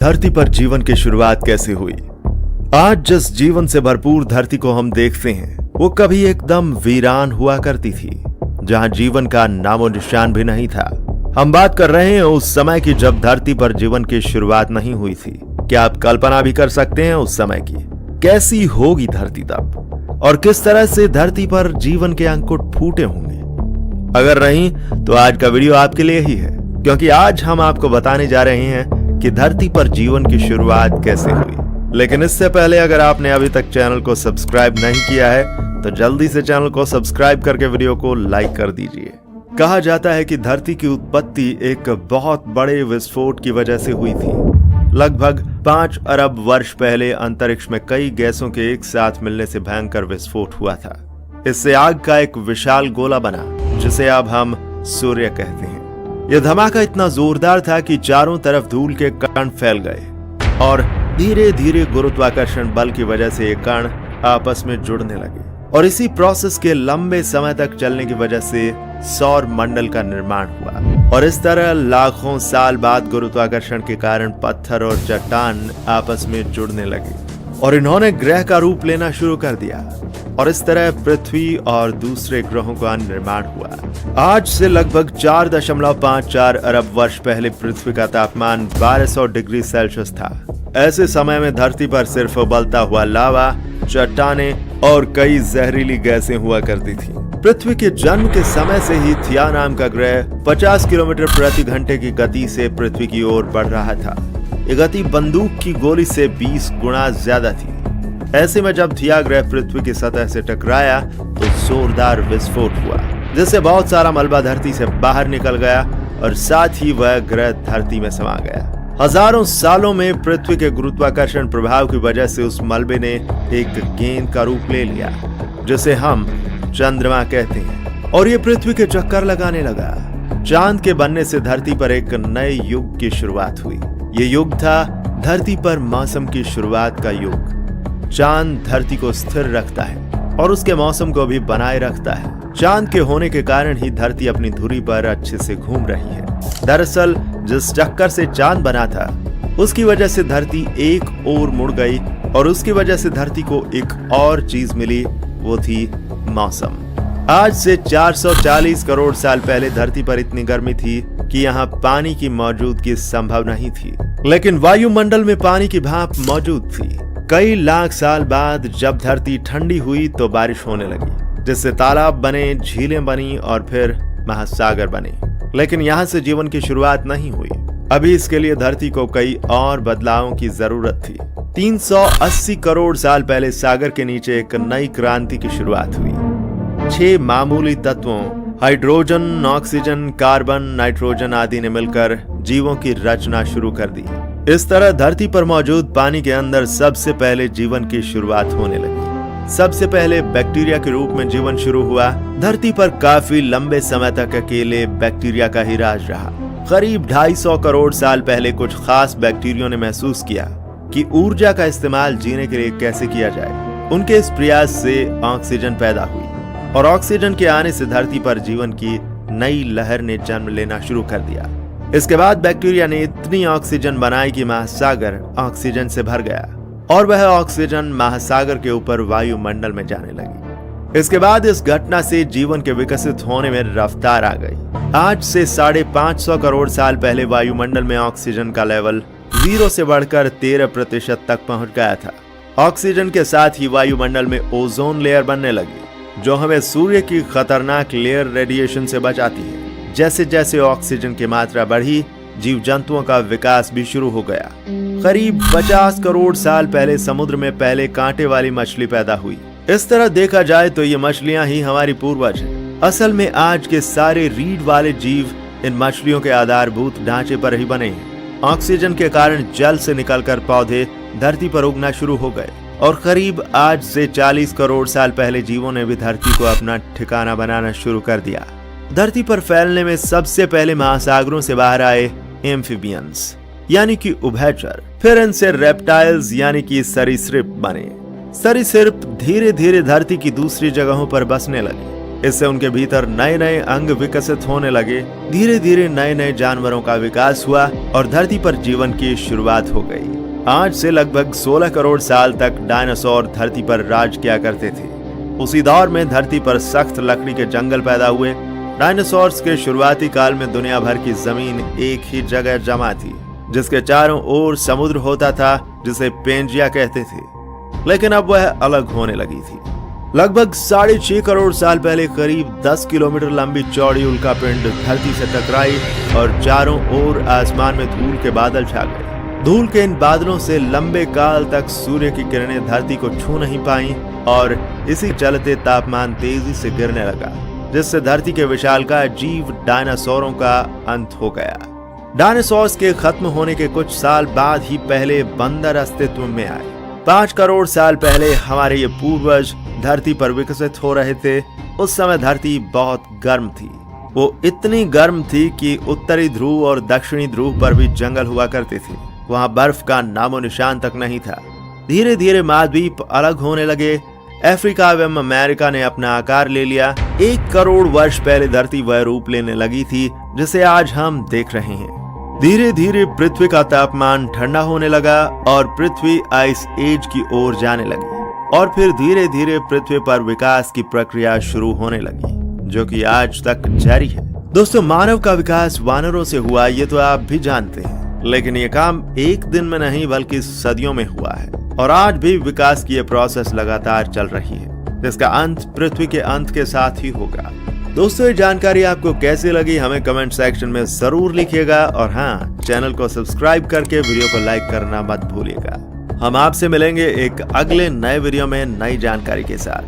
धरती पर जीवन की शुरुआत कैसे हुई। आज जिस जीवन से भरपूर धरती को हम देखते हैं वो कभी एकदम वीरान हुआ करती थी, जहां जीवन का नामो निशान भी नहीं था। हम बात कर रहे हैं उस समय की जब धरती पर जीवन की शुरुआत नहीं हुई थी। क्या आप कल्पना भी कर सकते हैं उस समय की कैसी होगी धरती तब, और किस तरह से धरती पर जीवन के अंकुर फूटे होंगे। अगर नहीं तो आज का वीडियो आपके लिए ही है, क्योंकि आज हम आपको बताने जा रहे हैं कि धरती पर जीवन की शुरुआत कैसे हुई। लेकिन इससे पहले अगर आपने अभी तक चैनल को सब्सक्राइब नहीं किया है तो जल्दी से चैनल को सब्सक्राइब करके वीडियो को लाइक कर दीजिए। कहा जाता है कि धरती की उत्पत्ति एक बहुत बड़े विस्फोट की वजह से हुई थी। लगभग 5 अरब वर्ष पहले अंतरिक्ष में कई गैसों के एक साथ मिलने से भयंकर विस्फोट हुआ था। इससे आग का एक विशाल गोला बना, जिसे अब हम सूर्य कहते हैं। यह धमाका इतना जोरदार था कि चारों तरफ धूल के कण फैल गए और धीरे धीरे गुरुत्वाकर्षण बल की वजह से ये कण आपस में जुड़ने लगे, और इसी प्रोसेस के लंबे समय तक चलने की वजह से सौर मंडल का निर्माण हुआ। और इस तरह लाखों साल बाद गुरुत्वाकर्षण के कारण पत्थर और चट्टान आपस में जुड़ने लगे और इन्होंने ग्रह का रूप लेना शुरू कर दिया, और इस तरह पृथ्वी और दूसरे ग्रहों का निर्माण हुआ। आज से लगभग 4.54 अरब वर्ष पहले पृथ्वी का तापमान 1200 डिग्री सेल्सियस था। ऐसे समय में धरती पर सिर्फ उबलता हुआ लावा, चट्टानें और कई जहरीली गैसें हुआ करती थी। पृथ्वी के जन्म के समय से ही थिया नाम का ग्रह 50 किलोमीटर प्रति घंटे की गति से पृथ्वी की ओर बढ़ रहा था। ये गति बंदूक की गोली से 20 गुना ज्यादा थी। ऐसे में जब थिया ग्रह पृथ्वी की सतह से टकराया तो जोरदार विस्फोट हुआ, जिससे बहुत सारा मलबा धरती से बाहर निकल गया और साथ ही वह ग्रह धरती में समा गया। हजारों सालों में पृथ्वी के गुरुत्वाकर्षण प्रभाव की वजह से उस मलबे ने एक गेंद का रूप ले लिया, जिसे हम चंद्रमा कहते हैं, और ये पृथ्वी के चक्कर लगाने लगा। चांद के बनने से धरती पर एक नए युग की शुरुआत हुई। ये युग था धरती पर मौसम की शुरुआत का युग। चांद धरती को स्थिर रखता है और उसके मौसम को भी बनाए रखता है। चांद के होने के कारण ही धरती अपनी धुरी पर अच्छे से घूम रही है। दरअसल जिस चक्कर से चांद बना था उसकी वजह से धरती एक ओर मुड़ गई, और उसकी वजह से धरती को एक और चीज मिली, वो थी मौसम। आज से 440 करोड़ साल पहले धरती पर इतनी गर्मी थी कि यहाँ पानी की मौजूदगी संभव नहीं थी, लेकिन वायुमंडल में पानी की भाप मौजूद थी। कई लाख साल बाद जब धरती ठंडी हुई तो बारिश होने लगी, जिससे तालाब बने, झीलें बनी और फिर महासागर बने। लेकिन यहाँ से जीवन की शुरुआत नहीं हुई। अभी इसके लिए धरती को कई और बदलावों की जरूरत थी। 380 करोड़ साल पहले सागर के नीचे एक नई क्रांति की शुरुआत हुई। 6 मामूली तत्वों हाइड्रोजन, ऑक्सीजन, कार्बन, नाइट्रोजन आदि ने मिलकर जीवों की रचना शुरू कर दी। इस तरह धरती पर मौजूद पानी के अंदर सबसे पहले जीवन की शुरुआत होने लगी। सबसे पहले बैक्टीरिया के रूप में जीवन शुरू हुआ। धरती पर काफी लंबे समय तक अकेले बैक्टीरिया का ही राज रहा। करीब 250 करोड़ साल पहले कुछ खास बैक्टीरियों ने महसूस किया कि ऊर्जा का इस्तेमाल जीने के लिए कैसे किया जाए। उनके इस प्रयास से ऑक्सीजन पैदा हुई, और ऑक्सीजन के आने से धरती पर जीवन की नई लहर ने जन्म लेना शुरू कर दिया। इसके बाद बैक्टीरिया ने इतनी ऑक्सीजन बनाई कि महासागर ऑक्सीजन से भर गया, और वह ऑक्सीजन महासागर के ऊपर वायुमंडल में जाने लगी। इसके बाद इस घटना से जीवन के विकसित होने में रफ्तार आ गई। आज से 550 करोड़ साल पहले वायुमंडल में ऑक्सीजन का लेवल 0 से बढ़कर 13% तक पहुंच गया था। ऑक्सीजन के साथ ही वायुमंडल में ओजोन लेयर बनने लगी, जो हमें सूर्य की खतरनाक लेयर रेडिएशन से बचाती है। जैसे जैसे ऑक्सीजन की मात्रा बढ़ी, जीव जंतुओं का विकास भी शुरू हो गया। करीब 50 करोड़ साल पहले समुद्र में पहले कांटे वाली मछली पैदा हुई। इस तरह देखा जाए तो ये मछलियां ही हमारी पूर्वज हैं। असल में आज के सारे रीढ़ वाले जीव इन मछलियों के आधारभूत ढांचे पर ही बने हैं। ऑक्सीजन के कारण जल से निकलकर पौधे धरती पर उगना शुरू हो गए, और करीब आज से 40 करोड़ साल पहले जीवों ने भी धरती को अपना ठिकाना बनाना शुरू कर दिया। धरती पर फैलने में सबसे पहले महासागरों से बाहर आए एम्फीबियंस यानी कि उभयचर। फिर इनसे रेप्टाइल्स यानी कि सरीसृप बने। सरीसृप धीरे धीरे धरती की दूसरी जगहों पर बसने लगे। इससे उनके भीतर नए नए अंग विकसित होने लगे। धीरे धीरे नए नए जानवरों का विकास हुआ और धरती पर जीवन की शुरुआत हो गई। आज से लगभग 16 करोड़ साल तक डायनासोर धरती पर राज किया करते थे। उसी दौर में धरती पर सख्त लकड़ी के जंगल पैदा हुए। डायनासोर्स के शुरुआती काल में दुनिया भर की जमीन एक ही जगह जमा थी, जिसके चारों ओर समुद्र होता था, जिसे पेंजिया कहते थे। लेकिन अब वह अलग होने लगी थी। लगभग 6.5 करोड़ साल पहले करीब 10 किलोमीटर लंबी चौड़ी उल्कापिंड धरती से टकराई और चारों ओर आसमान में धूल के बादल छा गए। धूल के इन बादलों से लंबे काल तक सूर्य की किरणें धरती को छू नहीं पाईं और इसी चलते तापमान तेजी से गिरने लगा, जिससे धरती के विशालकाय जीव डायनासोरों का अंत हो गया। डायनासोर्स के खत्म होने के कुछ साल बाद ही पहले बंदर अस्तित्व में आए। 5 करोड़ साल पहले हमारे ये पूर्वज धरती पर विकसित हो रहे थे। उस समय धरती बहुत गर्म थी। वो इतनी गर्म थी कि उत्तरी ध्रुव और दक्षिणी ध्रुव पर भी जंगल हुआ करते थे। वहां बर्फ का नामो निशान तक नहीं था। धीरे धीरे महाद्वीप अलग होने लगे। अफ्रीका एवं अमेरिका ने अपना आकार ले लिया। 1 करोड़ वर्ष पहले धरती वह रूप लेने लगी थी जिसे आज हम देख रहे हैं। धीरे धीरे पृथ्वी का तापमान ठंडा होने लगा और पृथ्वी आइस एज की ओर जाने लगी। और फिर धीरे धीरे पृथ्वी पर विकास की प्रक्रिया शुरू होने लगी, जो कि आज तक जारी है। दोस्तों, मानव का विकास वानरों से हुआ, ये तो आप भी जानते हैं। लेकिन ये काम एक दिन में नहीं बल्कि सदियों में हुआ है और आज भी विकास की ये प्रोसेस लगातार चल रही है, जिसका अंत पृथ्वी के अंत के साथ ही होगा। दोस्तों, ये जानकारी आपको कैसी लगी हमें कमेंट सेक्शन में जरूर लिखिएगा और हाँ, चैनल को सब्सक्राइब करके वीडियो को लाइक करना मत भूलिएगा। हम आपसे मिलेंगे एक अगले नए वीडियो में नई जानकारी के साथ।